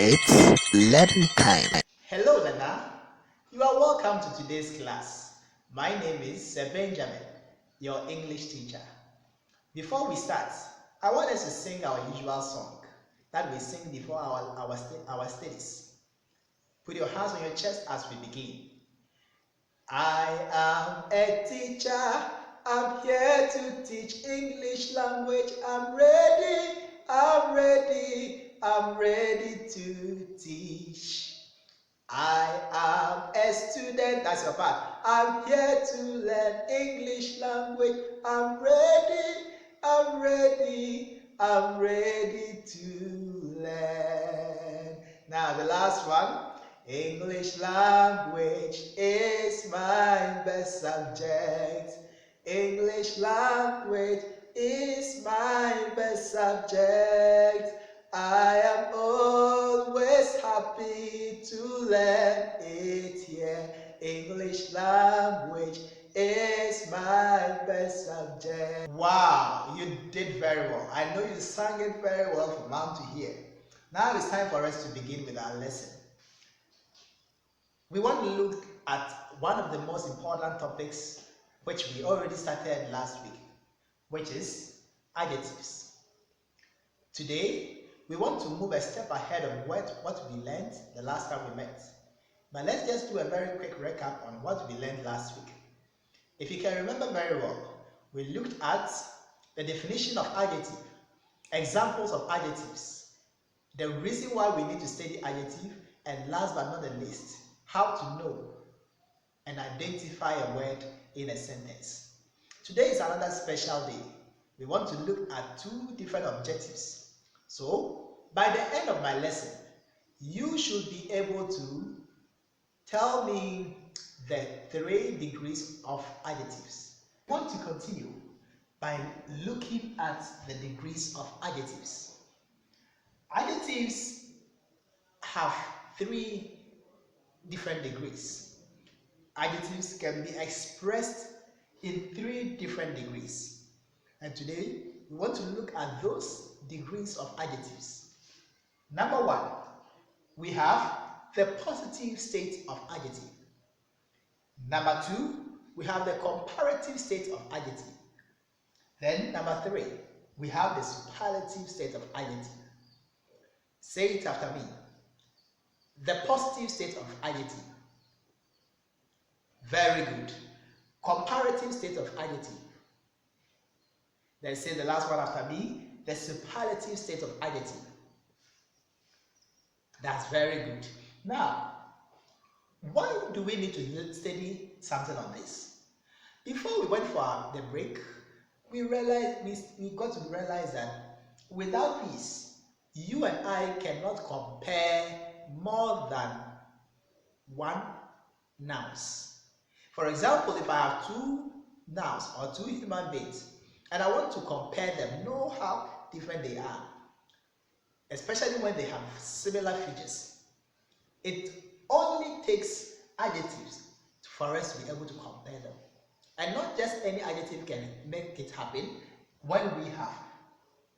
It's lesson time. Hello, Nana. You are welcome to today's class. My name is Sir Benjamin, your English teacher. Before we start, I want us to sing our usual song that we sing before our studies. Put your hands on your chest as we begin. I am a teacher. I'm here to teach English language. I'm ready. I'm ready. I'm ready to teach. I am a student, that's your part. I'm here to learn English language. I'm ready, I'm ready, I'm ready to learn. Now the last one. English language is my best subject. English language is my best subject. I am always happy to learn it, yeah. English language is my best subject. Wow, you did very well. I know you sang it very well from mouth to ear. Now it's time for us to begin with our lesson. We want to look at one of the most important topics which we already started last week, which is adjectives. Today, we want to move a step ahead of what we learned the last time we met. But let's just do a very quick recap on what we learned last week. If you can remember very well, we looked at the definition of adjective, examples of adjectives, the reason why we need to study adjective, and last but not the least, how to know and identify a word in a sentence. Today is another special day. We want to look at two different objectives. So, by the end of my lesson, you should be able to tell me the 3 degrees of adjectives. I want to continue by looking at the degrees of adjectives. Adjectives have 3 different degrees. Adjectives can be expressed in 3 different degrees. And today, we want to look at those degrees of adjectives. Number 1, we have the positive state of adjective. Number 2, we have the comparative state of adjective. Then number 3, we have the superlative state of adjective. Say it after me. The positive state of adjective. Very good. Comparative state of adjective. Then say the last one after me. The superlative state of adjective. That's very good. Now, why do we need to study something on this? Before we went for the break, we got to realize that without this, you and I cannot compare more than 1 nouns. For example, if I have 2 nouns or 2 human beings and I want to compare them, know how different they are, especially when they have similar features. It only takes adjectives for us to be able to compare them. And not just any adjective can make it happen. When we have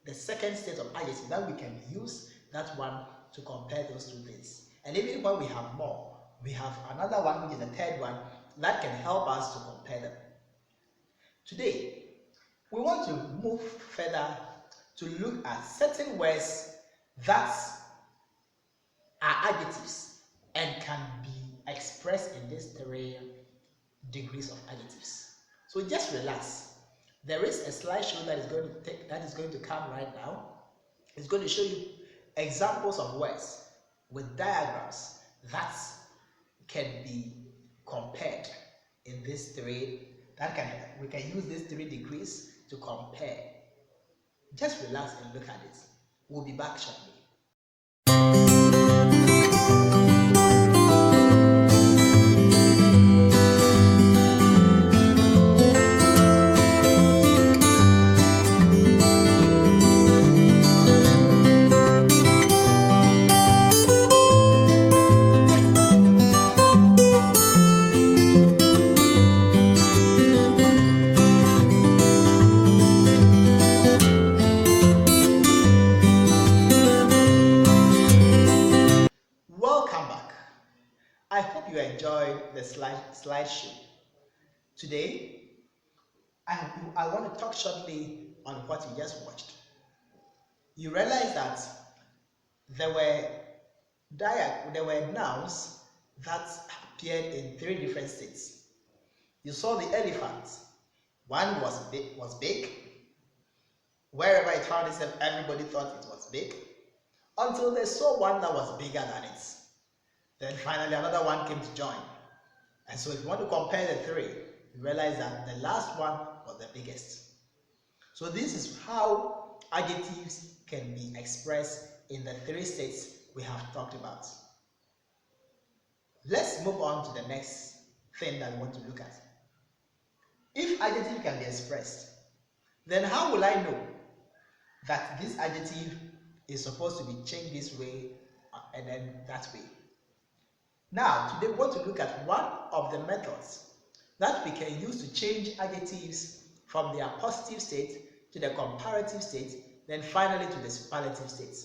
the second state of adjective, then we can use that one to compare those 2 things. And even when we have more, we have another one, which is the third one, that can help us to compare them. Today, we want to move further to look at certain words that are adjectives and can be expressed in these 3 degrees of adjectives. So just relax. There is a slideshow that is going to come right now. It's going to show you examples of words with diagrams that can be compared in these 3. We can use these 3 degrees to compare. Just relax and look at it. We'll be back shortly. you enjoyed the slideshow. Today, I want to talk shortly on what you just watched. You realize that there were nouns that appeared in 3 different states. You saw the elephant. One was big. Wherever it found itself, everybody thought it was big, until they saw one that was bigger than it. Then finally another one came to join. And so if you want to compare the 3, you realize that the last one was the biggest. So this is how adjectives can be expressed in the 3 states we have talked about. Let's move on to the next thing that we want to look at. If adjective can be expressed, then how will I know that this adjective is supposed to be changed this way and then that way? Now, today we want to look at one of the methods that we can use to change adjectives from their positive state to the comparative state, then finally to the superlative state.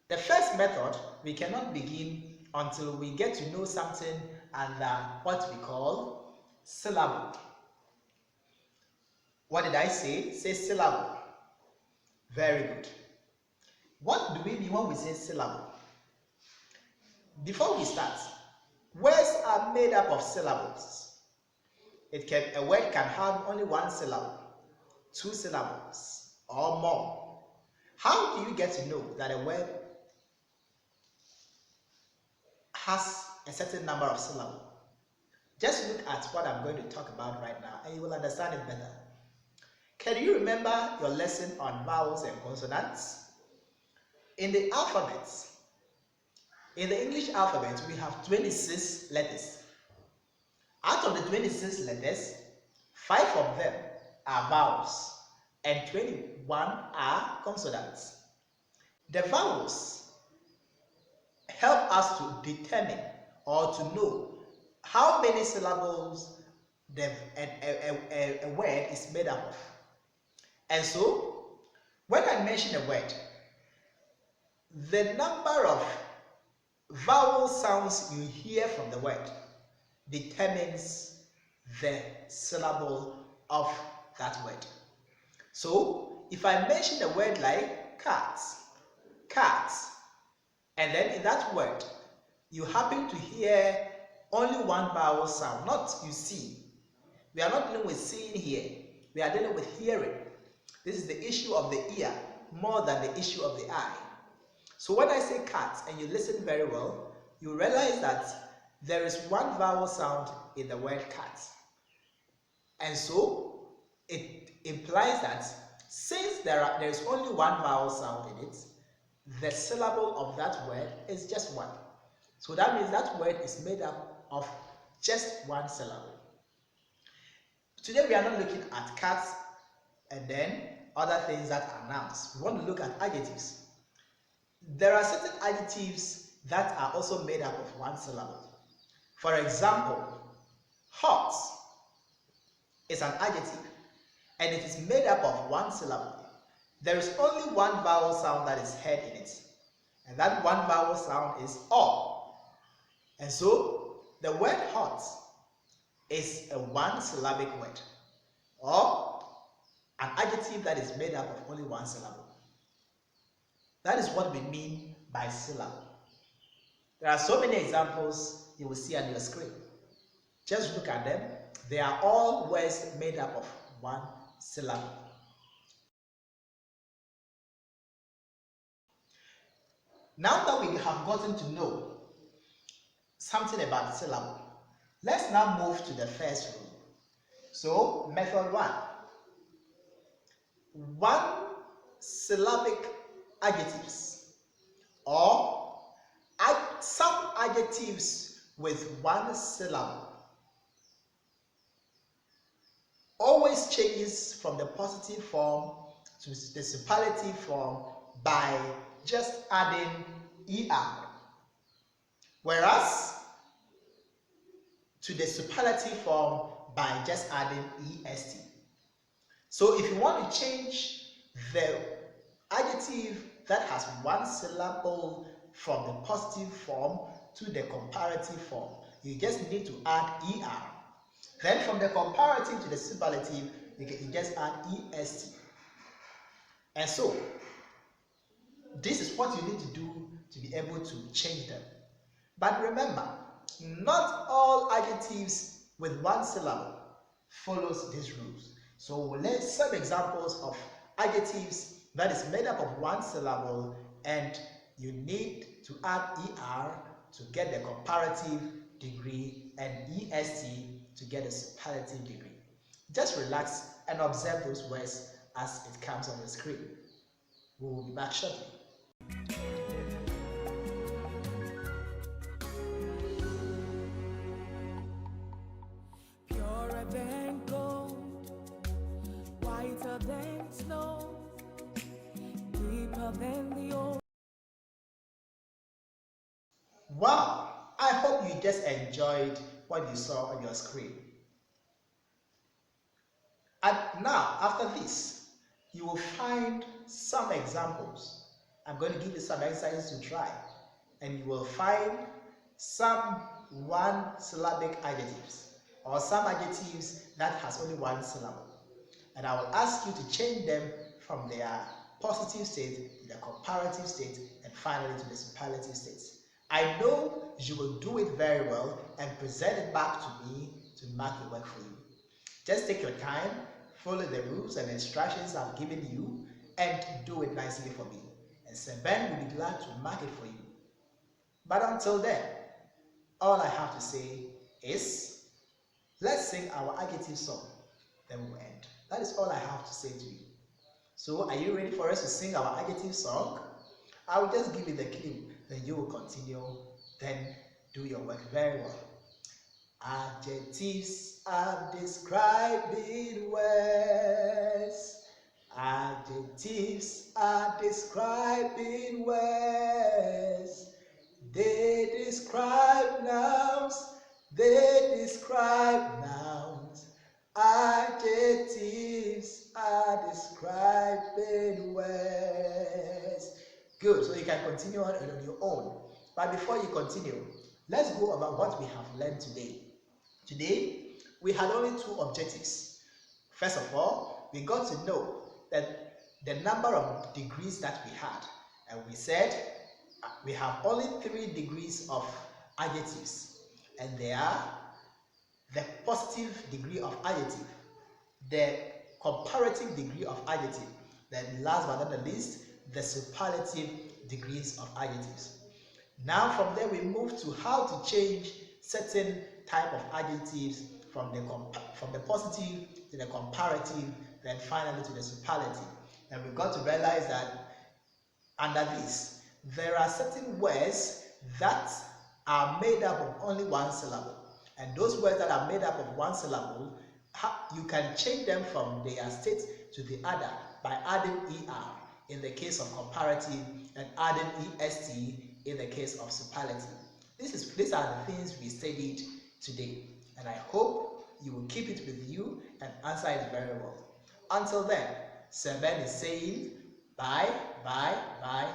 The first method, we cannot begin until we get to know something under what we call syllable. What did I say? Say syllable. Very good. What do we mean when we say syllable? Before we start, words are made up of syllables. A word can have only 1 syllable, 2 syllables, or more. How do you get to know that a word has a certain number of syllables? Just look at what I'm going to talk about right now and you will understand it better. Can you remember your lesson on vowels and consonants? In the alphabet, in the English alphabet, we have 26 letters. Out of the 26 letters, 5 of them are vowels and 21 are consonants. The vowels help us to determine or to know how many syllables a word is made up of. And so, when I mention a word, the number of vowel sounds you hear from the word determines the syllable of that word. So, if I mention a word like cat, and then in that word, you happen to hear only 1 vowel sound, not you see. We are not dealing with seeing here, we are dealing with hearing. This is the issue of the ear more than the issue of the eye. So when I say cat and you listen very well, you realize that there is 1 vowel sound in the word cat. And so it implies that since there is only 1 vowel sound in it, the syllable of that word is just 1. So that means that word is made up of just 1 syllable. Today we are not looking at cats and then other things that are nouns. We want to look at adjectives. There are certain adjectives that are also made up of 1 syllable. For example, hot is an adjective and it is made up of 1 syllable. There is only 1 vowel sound that is heard in it, and that 1 vowel sound is O. And so the word hot is a 1 syllabic word, or an adjective that is made up of only 1 syllable. That is what we mean by syllable. There are so many examples you will see on your screen. Just look at them. They are all words made up of 1 syllable. Now that we have gotten to know something about syllable, let's now move to the first rule. So, method 1. 1 syllabic adjectives, or some adjectives with 1 syllable, always changes from the positive form to the superlative form by just adding er, whereas to the superlative form by just adding est. So if you want to change the adjective that has 1 syllable from the positive form to the comparative form. You just need to add er. Then from the comparative to the superlative, you just add est. And so, this is what you need to do to be able to change them. But remember, not all adjectives with one syllable follows these rules. So we'll learn some examples of adjectives that is made up of one syllable, and you need to add er to get the comparative degree and est to get the superlative degree. Just relax and observe those words as it comes on the screen. We will be back shortly. Purer than gold, whiter than snow, deeper than the ocean. Wow! I hope you just enjoyed what you saw on your screen. And now, after this, you will find some examples. I'm going to give you some exercises to try, and you will find some one-syllabic adjectives or some adjectives that has only one syllable. And I will ask you to change them from their positive state to the comparative state and finally to the superlative state. I know you will do it very well and present it back to me to mark your work for you. Just take your time, follow the rules and instructions I've given you, and do it nicely for me. And Seben will be glad to mark it for you. But until then, all I have to say is, let's sing our adjective song, then we'll end. That is all I have to say to you. So, are you ready for us to sing our adjective song? I will just give you the clue, then you will continue, then do your work very well. Adjectives are describing words. Adjectives are describing words. They describe nouns. They describe nouns. Adjectives are describing words. Good, so you can continue on your own. But before you continue, let's go over what we have learned today. Today, we had only two objectives. First of all, we got to know that the number of degrees that we had. And we said we have only 3 degrees of adjectives. And they are the positive degree of adjective, the comparative degree of adjective, then last but not the least, the superlative degrees of adjectives. Now from there we move to how to change certain type of adjectives from the positive to the comparative, then finally to the superlative. And we've got to realize that under this, there are certain words that are made up of only one syllable. And those words that are made up of one syllable, you can change them from their state to the other by adding er in the case of comparative and adding est in the case of superlative. These are the things we studied today, and I hope you will keep it with you and answer it very well. Until then, Seben is saying bye, bye, bye.